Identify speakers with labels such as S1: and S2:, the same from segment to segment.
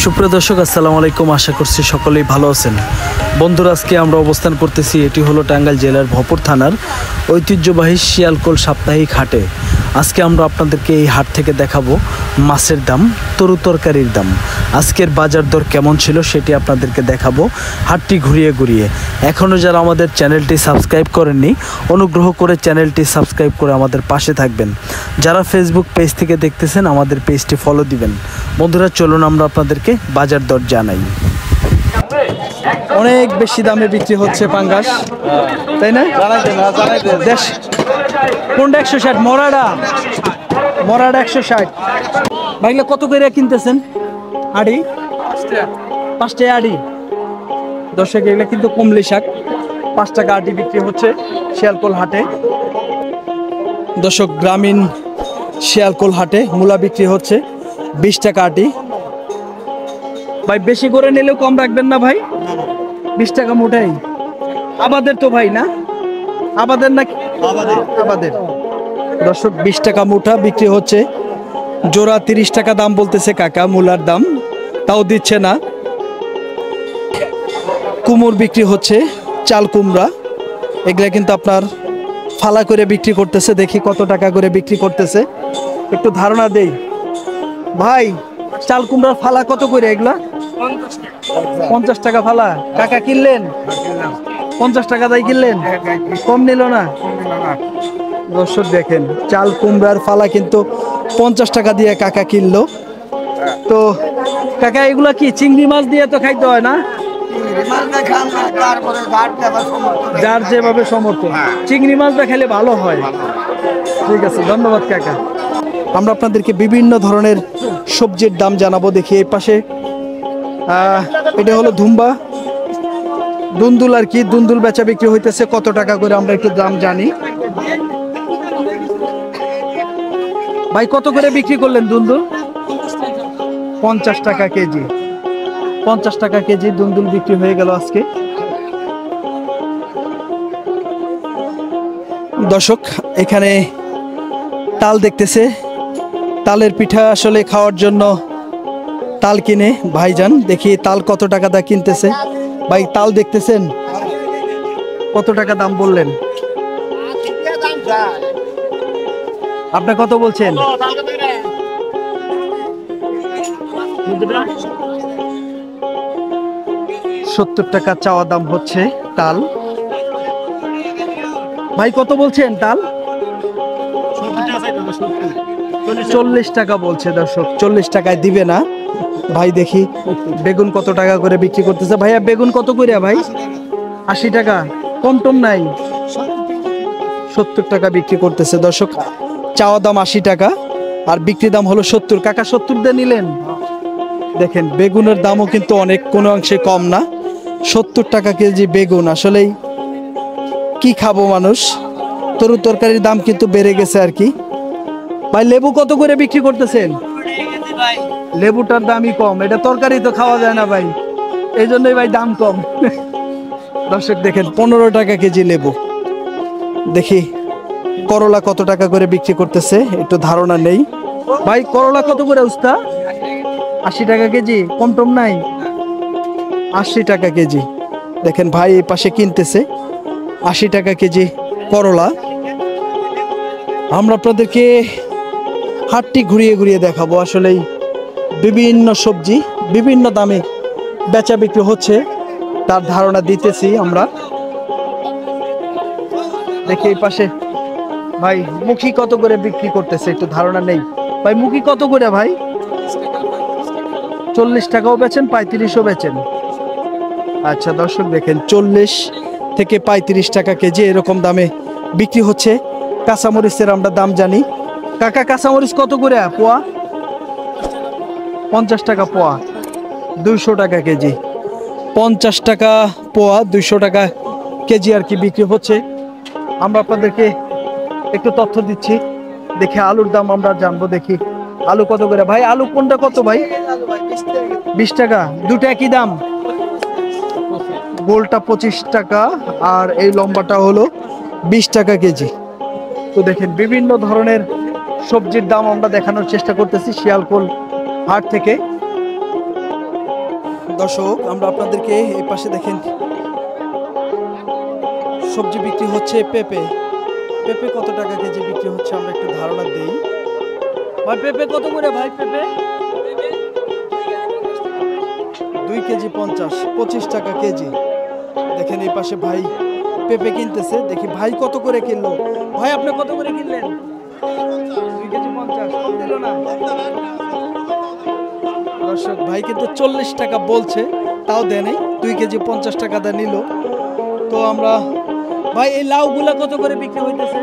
S1: সুপ্রিয় দর্শক আসসালামু আলাইকুম, আশা করছি সকলেই ভালো আছেন। বন্ধুরা, আজকে আমরা অবস্থান করতেছি, এটি হলো টাঙ্গাইল জেলার ভপুর থানার ঐতিহ্যবাহী শিয়ালকোল সাপ্তাহিক হাটে। আজকে আমরা আপনাদেরকে এই হাট থেকে দেখাবো মাছের দাম, তরু তরকারির দাম, আজকের বাজার দর কেমন ছিল সেটি আপনাদেরকে দেখাবো হাটটি ঘুরিয়ে ঘুরিয়ে। এখনও যারা আমাদের চ্যানেলটি সাবস্ক্রাইব করেননি, অনুগ্রহ করে চ্যানেলটি সাবস্ক্রাইব করে আমাদের পাশে থাকবেন। যারা ফেসবুক পেজ থেকে দেখতেছেন আমাদের পেজটি ফলো দিবেন। বন্ধুরা চলুন আমরা আপনাদেরকে বাজার দর জানাই। অনেক বেশি দামে বিক্রি হচ্ছে পাঙ্গাস, তাই না? দেশ কোনটা 160? মরাডা 160। ভাইগুলো কত করে কিনতেছেন? আড়ি 5 টাকা আড়ি। দর্শক, এগুলো কিন্তু কমলি শাক, 5 টাকা আড়ি বিক্রি হচ্ছে শিয়ালকোল হাটে। দর্শক, গ্রামীণ শিয়ালকোল হাটে মূলা বিক্রি হচ্ছে 20 টাকা আটি। ভাই বেশি করে নিলেও কম রাখবেন না ভাই? 20 টাকা মোটাই। আমাদের তো ভাই না, আমাদের না, আমাদের। দর্শক, 20 টাকা মুঠা বিক্রি হচ্ছে। জোড়া 30 টাকা দাম বলতেছে কাকা, মূলার দাম তাও দিচ্ছে না। কুমড় বিক্রি হচ্ছে, চাল কুমড়া, এগুলা কিন্তু আপনার ফালা করে বিক্রি করতেছে। দেখি কত টাকা করে বিক্রি করতেছে, একটু ধারণা দেই। ভাই, চাল কুমড়ার ফালা কত করে এগুলা? 50 টাকা ফালা। কাকা কিনলেন? 50 টাকা দাই কিনলেন, কম নিল না। দর্শক দেখেন, চাল কুমড়ার ফালা কিন্তু 50 টাকা দিয়ে কাকা কিনলো। তো কাকা, এগুলা কি চিংড়ি মাছ দিয়ে তো খাইতে হয় না? যার যেভাবে সমর্থন, চিংড়ি মাছটা খেলে ভালো হয়। ঠিক আছে, ধন্যবাদ কাকা। আমরা আপনাদেরকে বিভিন্ন ধরনের সবজির দাম জানাবো। দেখি এই পাশে এটা হলো ধুম্বা, দুন্দুল আর কি, দুন্দুল বেচা বিক্রি হইতেছে কত টাকা করে আমরা একটু দাম জানি। ভাই কত করে বিক্রি করলেন দুন্দুল? 50 টাকা কেজি। 50 টাকা কেজি দুন্দুল বিক্রি হয়ে গেল আজকে। দর্শক, এখানে তাল দেখতেছে, তালের পিঠা আসলে খাওয়ার জন্য তাল কিনে ভাইজান। দেখি তাল কত টাকা দা কিনতেছে। ভাই, তাল দেখতেছেন কত টাকা দাম বললেন? আপনি কত বলছেন? 70 টাকা চাওয়া দাম হচ্ছে তাল। ভাই কত বলছেন তাল? 40 টাকা বলছে। দর্শক, 40 টাকায় দিবে না ভাই। দেখি বেগুন কত টাকা করে বিক্রি করতেছে। ভাইয়া, বেগুন কত করে ভাই? 80 টাকা। কম টম নাই? 70 টাকা বিক্রি করতেছে। দর্শক, চাওয়া দাম 80 টাকা আর বিক্রি দাম হলো 70। কাকা 70 দিয়ে নিলেন? দেখেন, বেগুনের দামও কিন্তু অনেক, কোনো অংশে কম না। 70 টাকা কেজি বেগুন। আসলেই কি খাবো মানুষ, তরু তরকারির দাম কিন্তু বেড়ে গেছে আর কি। ভাই, লেবু কত করে বিক্রি করতেছেন? লেবুটার দামই কম, এটা তরকারি তো খাওয়া যায় না ভাই, এই জন্যই ভাই দাম কম। দর্শক দেখেন, 15 টাকা কেজি লেবু। দেখি করলা কত টাকা করে বিক্রি করতেছে, একটু ধারণা নেই। ভাই, করলা কত করে উস্তা? 80 টাকা কেজি। কম টম নাই? 80 টাকা কেজি। দেখেন ভাই এই পাশে কিনতেছে 80 টাকা কেজি করলা। আমরা আপনাদেরকে হাটটি ঘুরিয়ে ঘুরিয়ে দেখাবো। আসলেই বিভিন্ন সবজি বিভিন্ন দামে বেচা বিক্রি হচ্ছে, তার ধারণা দিতেছি আমরা। দেখি এই পাশে ভাই মুখী কত করে বিক্রি করতেছে, একটু ধারণা নেই। ভাই, মুখী কত করে ভাই? 40 টাকাও বেচেন, 35ও বেচেন। আচ্ছা দর্শক দেখেন, 40 থেকে 35 টাকা কেজি এরকম দামে বিক্রি হচ্ছে। কাঁচামরিচের আমরা দাম জানি। কাকা, কাঁচামরিচ কত করে পোয়া? 50 টাকা পোয়া। 200 টাকা কেজি। 50 টাকা পোয়া, 200 টাকা কেজি আর কি বিক্রি হচ্ছে। আমরা আপনাদেরকে একটু তথ্য দিচ্ছি। দেখি আলুর দাম আমরা জানবো। দেখি আলু কত করে ভাই? আলু কোনটা কত ভাই? 20 টাকা। দুটো একই দাম? গোলটা 25 টাকা আর এই লম্বাটা হলো 20 টাকা কেজি। তো দেখেন, বিভিন্ন ধরনের সবজির দাম আমরা দেখানোর চেষ্টা করতেছি শিয়ালকোল হাট থেকে। দর্শক আমরা আপনাদেরকে এই পাশে দেখেন সবজি বিক্রি হচ্ছে। পেঁপে পেঁপে কত টাকা কেজি বিক্রি হচ্ছে আমরা একটু ধারণা দেই। ভাই পেঁপে কত করে ভাই? পেঁপে 2 কেজি 50, 25 টাকা কেজি। দেখেন এই পাশে ভাই পেঁপে কিনতেছে, দেখি ভাই কত করে কিনলো। ভাই আপনি কত করে কিনলেন? 2 কেজি 50, কম দিল না দর্শক। ভাই কিন্তু 40 টাকা বলছে, তাও দেয় নাই, 2 কেজি 50 টাকা দা নিল। তো আমরা ভাই এই লাউগুলা কত করে বিক্রি হইতেছে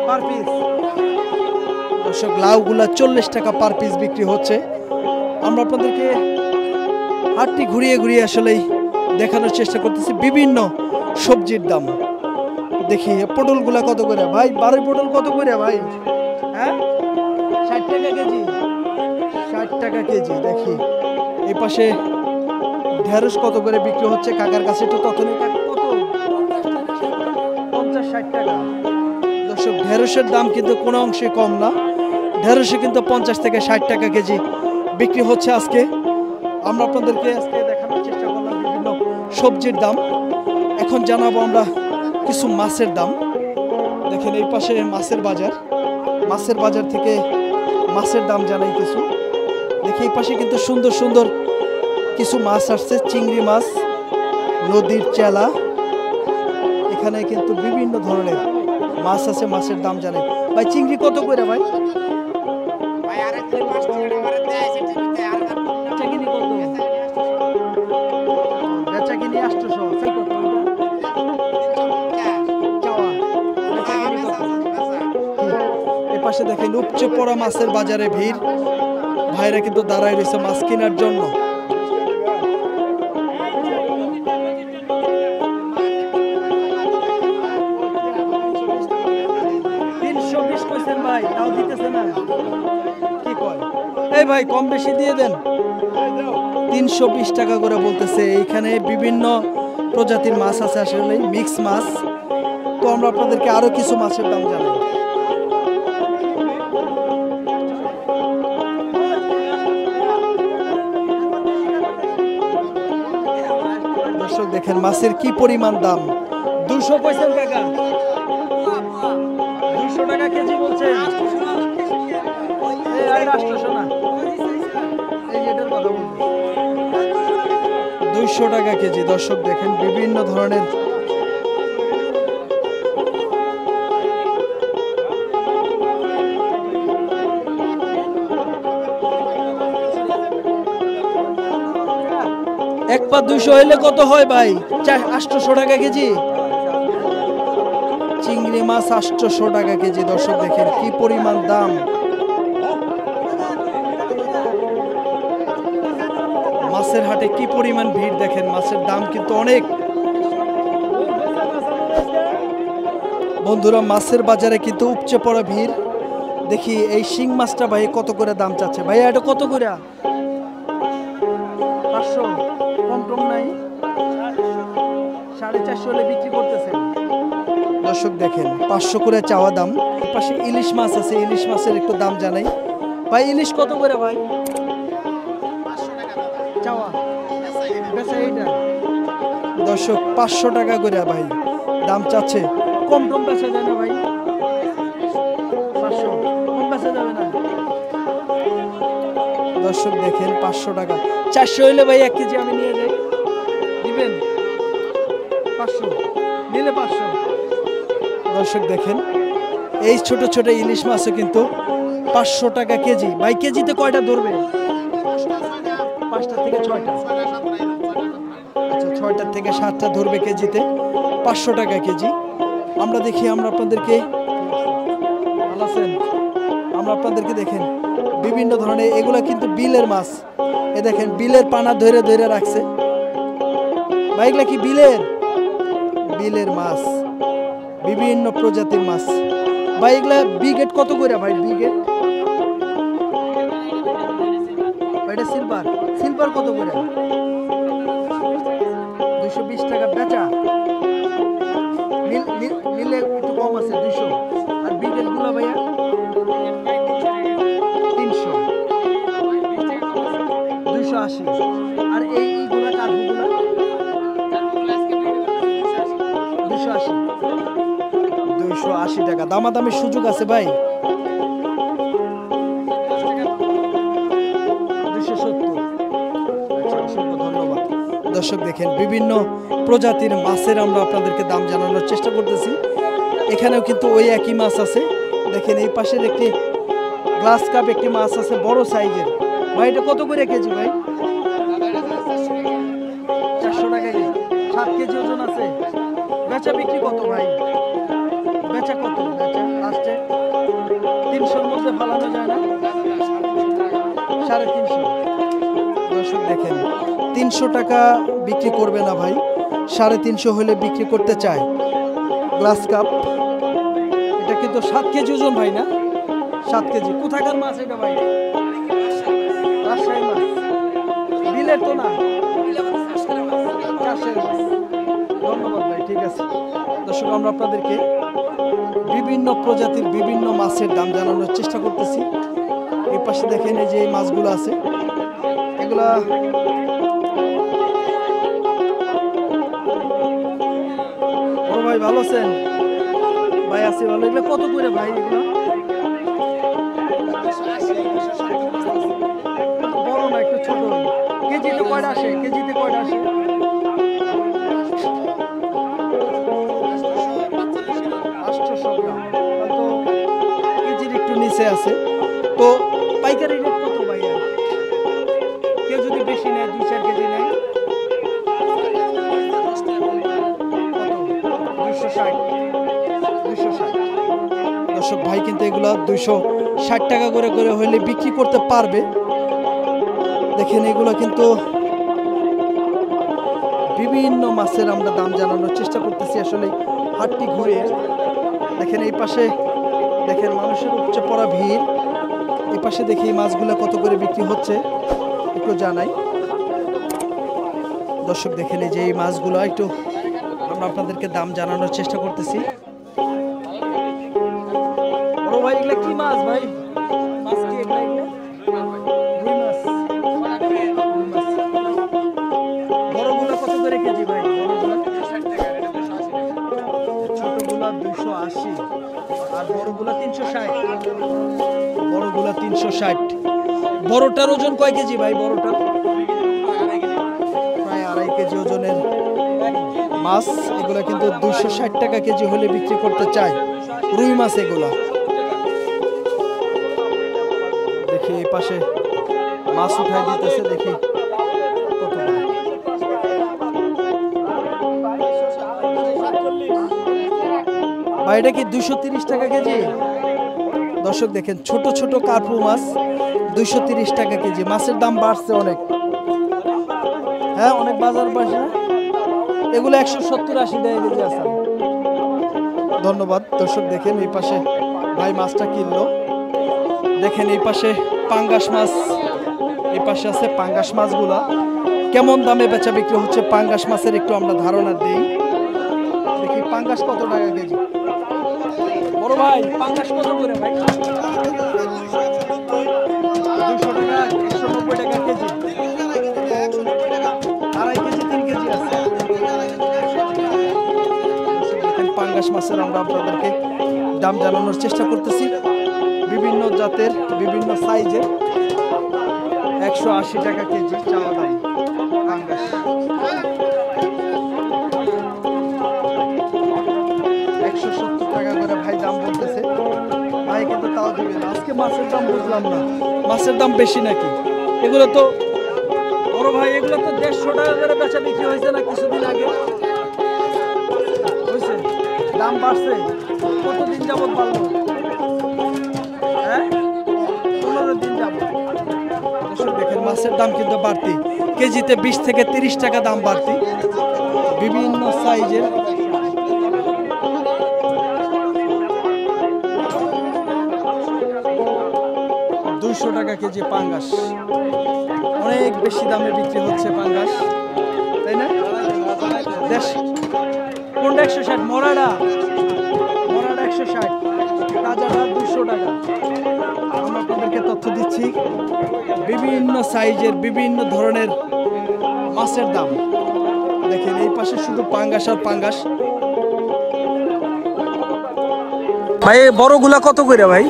S1: পার পিস? দর্শক লাউগুলা 40 টাকা পার পিস বিক্রি হচ্ছে। আমরা আপনাদেরকে হাটটি ঘুরিয়ে ঘুরিয়ে আসলেই দেখানোর চেষ্টা করতেছি বিভিন্ন সবজির দাম। দেখি পটলগুলা কত করে ভাই? বারোই পটল কত করে ভাই? হ্যাঁ 60 টাকা কেজি, 60 টাকা কেজি। দেখি এই পাশে ঢেঁড়স কত করে বিক্রি হচ্ছে কাকার কাছে, তো তখন কত 50-60 টাকা। দর্শক ঢেঁড়সের দাম কিন্তু কোনো অংশে কম না, ঢেঁড়সে কিন্তু 50 থেকে 60 টাকা কেজি বিক্রি হচ্ছে আজকে। আমরা আপনাদেরকে আজকে দেখানোর চেষ্টা করলাম বিভিন্ন সবজির দাম। এখন জানাবো আমরা কিছু মাছের দাম। দেখেন এই পাশে মাছের বাজার, মাছের বাজার থেকে মাছের দাম জানাই কিছু। দেখি এই পাশে কিন্তু সুন্দর সুন্দর কিছু মাছ আসছে, চিংড়ি মাছ, নদীর চেলা, এখানে কিন্তু বিভিন্ন ধরনের মাছ আছে, মাছের দাম জানাই। ভাই চিংড়ি কত করে ভাই? পাশে দেখেন উপচে পড়া মাছের বাজারে ভিড়, ভাইরা কিন্তু দাঁড়ায় রয়েছে মাছ কেনার জন্য। ভাই তাও দিতেছে না, কি কয়? এই ভাই কম বেশি দিয়ে দেন। 320 টাকা করে বলতেছে। এইখানে বিভিন্ন প্রজাতির মাছ আছে, আসলে মিক্স মাছ। তো আমরা আপনাদেরকে আরো কিছু মাছের দাম জানাই। দর্শক দেখেন মাছের কি পরিমাণ দাম। 200 পয়সা টাকা, 200 টাকা কেজি বলছে। 200 টাকা কেজি। দর্শক দেখেন বিভিন্ন ধরনের এক পা 200 হইলে কত হয় ভাই? 800 টাকা কেজি। চিংড়ি মাছ 800 টাকা কেজি। দর্শক দেখেন কি পরিমাণ দাম। মাছের হাটে কি পরিমাণ ভিড় দেখেন, মাছের দাম কিন্তু অনেক। বন্ধুরা মাছের বাজারে কিন্তু উপচে পড়া ভিড়। দেখি এই শিং মাছটা ভাই কত করে দাম চাচ্ছে? ভাই এটা কত করে? 500, কম টম নাই? 450 হলে বিক্রি করতেছে। দর্শক দেখেন 500 করে চাওয়া দাম। পাশে ইলিশ মাছ আছে, ইলিশ মাছের একটু দাম জানাই। ভাই ইলিশ কত করে ভাই চাওয়া? দর্শক 500 টাকা করে ভাই দাম চাচ্ছে। কম টম বেচা যায় না ভাই? 500 কম বেচা যাবে না। দর্শক দেখেন 500 টাকা। 400 হইলে ভাই 1 কেজি আমি নিয়ে যাই, দিবেন? 500 নিলে 500। দর্শক দেখেন এই ছোট ছোট ইলিশ মাছও কিন্তু 500 টাকা কেজি। ভাই কেজিতে কয়টা ধরবে? 5টা থেকে 6টা। আচ্ছা 6টা থেকে 7টা ধরবে কেজিতে, 500 টাকা কেজি। আমরা দেখি, আমরা আপনাদেরকে ভালো আছেন, আমরা আপনাদেরকে দেখেন বিভিন্ন ধরনের, এগুলা কিন্তু বিলের মাছ। এ দেখেন বিলের পানা ধরে ধরে রাখছে ভাই। এগুলা কি বিলের? বিলের মাছ, বিভিন্ন প্রজাতির মাছ ভাই। এগুলা বিগেট কত করে ভাই? বিগেট এটা সিলভার, সিলভার কত করে? 220 টাকা বেচা। নিলে একটু কম আছে 200। আর বিগেট গুলা ভাইয়া 300, 280। আর 280 টাকা। দামাদামির সুযোগ আছে ভাই? 270। আচ্ছা, অসংখ্য ধন্যবাদ। দর্শক দেখেন বিভিন্ন প্রজাতির মাছের আমরা আপনাদেরকে দাম জানানোর চেষ্টা করতেছি। এখানেও কিন্তু ওই একই মাছ আছে। দেখেন এই পাশের একটি গ্লাস কাপ একটি মাছ আছে বড় সাইজের। ভাই এটা কত করে কেজি ভাই? 400 টাকা কেজি। 7 কেজি ওজন আছে। বেচা বিক্রি কত ভাই? বেচা কত? বেচা লাস্টে 300-র মধ্যে ফালানো যায় না? 350। দর্শক দেখেন 300 টাকা বিক্রি করবে না ভাই, 350 হলে বিক্রি করতে চায়। গ্লাস কাপ এটা কিন্তু 7 কেজি ওজন ভাই, না? 7 কেজি। কোথাকার মাছ এটা ভাই? রাজশাহী মাছ। বিলের তো না? চাষের মাছ। ধন্যবাদ ভাই, ঠিক আছে। দর্শক আমরা আপনাদেরকে বিভিন্ন প্রজাতির বিভিন্ন মাছের দাম জানানোর চেষ্টা করতেছি। এই পাশে দেখেন এই যে এই মাছগুলো আছে, এগুলা ও ভাই ভালো আছেন? ভাই আছি ভালো। এগুলো কত করে ভাই? এগুলো বড় না, একটু ছোট। কেজিতে কয়টা আসে? কেজিতে কয়টা আসে? 800 গ্রাম। তো কেজির একটু নিচে আছে। তো পাইকারি রেট কত ভাই? কেউ যদি বেশি নেয়, 2-4 কেজি নেয়, কত? 260। দর্শক ভাই কিন্তু এগুলা 260 টাকা করে করে হলে বিক্রি করতে পারবে। দেখেন এগুলো কিন্তু বিভিন্ন মাছের আমরা দাম জানানোর চেষ্টা করতেছি। আসলে হাটটি ঘুরে দেখেন এই পাশে দেখেন মানুষের উপচে পড়া ভিড়। এই পাশে দেখি এই মাছগুলো কত করে বিক্রি হচ্ছে একটু জানাই। দর্শক দেখেন এই যে এই মাছগুলো একটু আমরা আপনাদেরকে দাম জানানোর চেষ্টা করতেছি। বড় ভাই এগুলা কি মাছ ভাই? মাছ কি এগুলা? রুই মাছ। বড়গুলো কত করে কেজি ভাই? ছোটগুলা 280 আর বড়গুলা 360। বড়গুলা 360। বড়টার ওজন কয় কেজি ভাই? বড়টা প্রায় 2.5 কেজি ওজনের মাছ। এগুলা কিন্তু 260 টাকা কেজি হলে বিক্রি করতে চায় রুই মাছ এগুলা। দেখি এই পাশে মাছ উঠাই দিতেছে, দেখি কত করে। ভাই এটা কি 230 টাকা কেজি? দর্শক দেখেন ছোট ছোট কার্পু মাছ 230 টাকা কেজি। মাছের দাম বাড়ছে অনেক, হ্যাঁ অনেক বাজার বাড়ছে। এগুলো 170-80 টাকা কেজি আছে। ধন্যবাদ। দর্শক দেখেন এই পাশে ভাই মাছটা কিনলো। দেখেন এই পাশে পাঙ্গাস মাছ, এই পাশে আছে পাঙ্গাস মাছগুলা কেমন দামে বেচা বিক্রি হচ্ছে পাঙ্গাস মাছের একটু আমরা ধারণা দিই। দেখি পাঙ্গাস কত টাকা কেজি? বড় ভাই পাঙ্গাস কত করে ভাই? 200 টাকা, 190 টাকা কেজি। 2.5 কেজি 3 কেজি আছে। পাঙ্গাস মাছের আমরা আপনাদেরকে দাম জানানোর চেষ্টা করতেছি। বিভিন্ন জাতের বিভিন্ন সাইজের 180 টাকা কেজি চাওয়া দাম পাঙ্গাস। 170 টাকা করে ভাই দাম বলতেছে। ভাই কিন্তু তাও দিবে না। আজকে মাছের দাম বুঝলাম না, মাছের দাম বেশি নাকি? এগুলো তো বড় ভাই এগুলো তো 150 টাকা করে বেচা বিক্রি হয়েছে না কিছুদিন আগে? হয়েছে? দাম বাড়ছে? কতদিন যাবত বাড়লো? হ্যাঁ 15 দিন যাবত। দেখেন মাছের দাম কিন্তু বাড়তি, কেজিতে 20 থেকে 30 টাকা দাম বাড়তি। বিভিন্ন সাইজের 200 টাকা কেজি পাঙ্গাস। অনেক বেশি দামে বিক্রি হচ্ছে পাঙ্গাস, তাই না? কোনটা 160? মরাডা 160, তাজাটা 200 টাকা। আমরা আপনাদেরকে তথ্য দিচ্ছি বিভিন্ন সাইজের বিভিন্ন ধরনের মাছের দাম। দেখেন এই পাশে শুধু পাঙ্গাস আর পাঙ্গাস। ভাই বড়গুলা কত করে ভাই?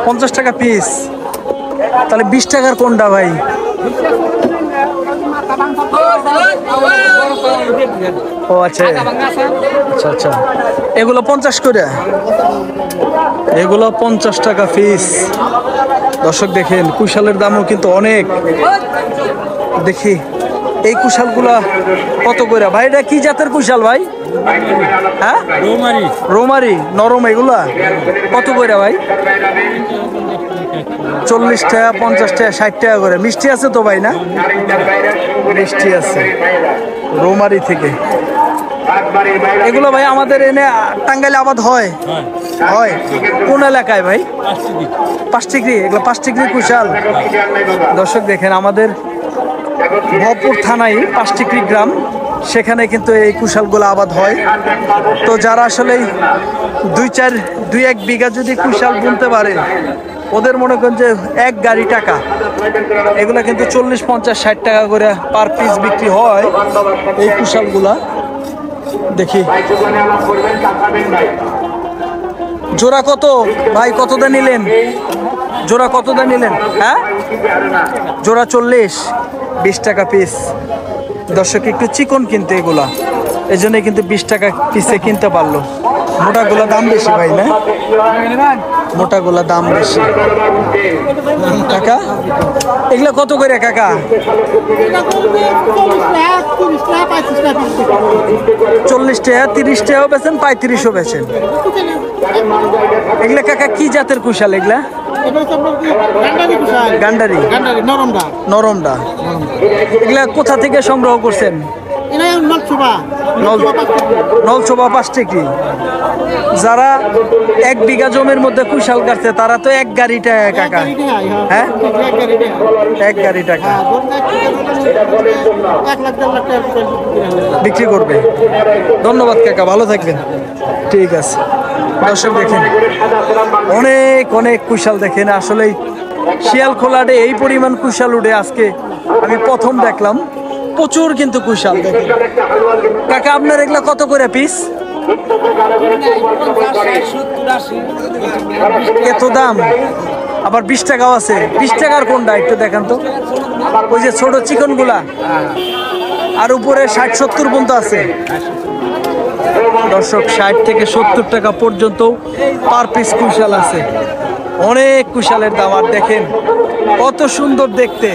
S1: 50 টাকা পিস। তাহলে 20 টাকার কোনটা ভাই? ও আচ্ছা আচ্ছা আচ্ছা, এগুলো 50 করে, এগুলো 50 টাকা পিস। দর্শক দেখেন কুশালের দামও কিন্তু অনেক। দেখি এই কুশালগুলা কত করে ভাই? এটা কি জাতের কুশাল ভাই? হ্যাঁ, রোমারি। রোমারি নরম, এগুলা কত করে ভাই? 40 টাকা, 50 টাকা, 60 টাকা করে। মিষ্টি আছে তো ভাই? না মিষ্টি আছে। রোমারি থেকে এগুলো ভাই আমাদের এনে টাঙ্গাইলে আবাদ হয়? হয়। কোন এলাকায় ভাই? 5 ডিগ্রি। এগুলো 5 ডিগ্রি কুশাল। দর্শক দেখেন আমাদের ভরপুর থানায় 5 ডিগ্রি গ্রাম, সেখানে কিন্তু এই কুশালগুলো আবাদ হয়। তো যারা আসলে 2-1 বিঘা যদি কুশাল বুনতে পারে, ওদের মনে করেন যে 1 গাড়ি টাকা। এগুলা কিন্তু 40, 50, 60 টাকা করে পার পিস বিক্রি হয় এই কুশালগুলা। দেখি জোড়া কত ভাই? কত দা নিলেন জোড়া? কত দা নিলেন? হ্যাঁ, জোড়া 40, 20 টাকা পিস। দর্শক একটু চিকন কিন্তু এগুলা, এই জন্য কিন্তু 20 টাকা পিসে কিনতে পারলো। মোটাগুলা দাম বেশি ভাই, না মোটাগুলা দাম বেশি। কাকা এগুলা কত করে কাকা? 40 টাকা, 30 টাকাও বেচেন, 35ও বেচেন। এগুলা কাকা কি জাতের কুশাল এগুলা? গান্ডারি। নরমডা। এগুলা কোথা থেকে সংগ্রহ করছেন? নলছোবা 5 ডিগ্রি। যারা 1 বিঘা জমির মধ্যে কুশাল কাটছে তারা তো 1 গাড়ি টাকা কাকা। হ্যাঁ, 1 গাড়ি টাকা বিক্রি করবে। ধন্যবাদ কাকা, ভালো থাকবেন। ঠিক আছে। দর্শক দেখেন অনেক অনেক কুশাল দেখেন। আসলে শিয়ালখোলাটে এই পরিমাণ কুশাল উঠে আজকে আমি প্রথম দেখলাম। প্রচুর কিন্তু কুশাল দেখেন। কাকা আপনার এগুলা কত করে পিস? এত দাম? আবার 20 টাকাও আছে। 20 টাকার কোনটা একটু দেখান তো? ওই যে ছোট চিকন গুলা, আর উপরে 60-70 পর্যন্ত আছে। দর্শক 60 থেকে 70 টাকা পর্যন্ত পার পিস কুশাল আছে। অনেক কুশালের দাম। আর দেখেন কত সুন্দর দেখতে।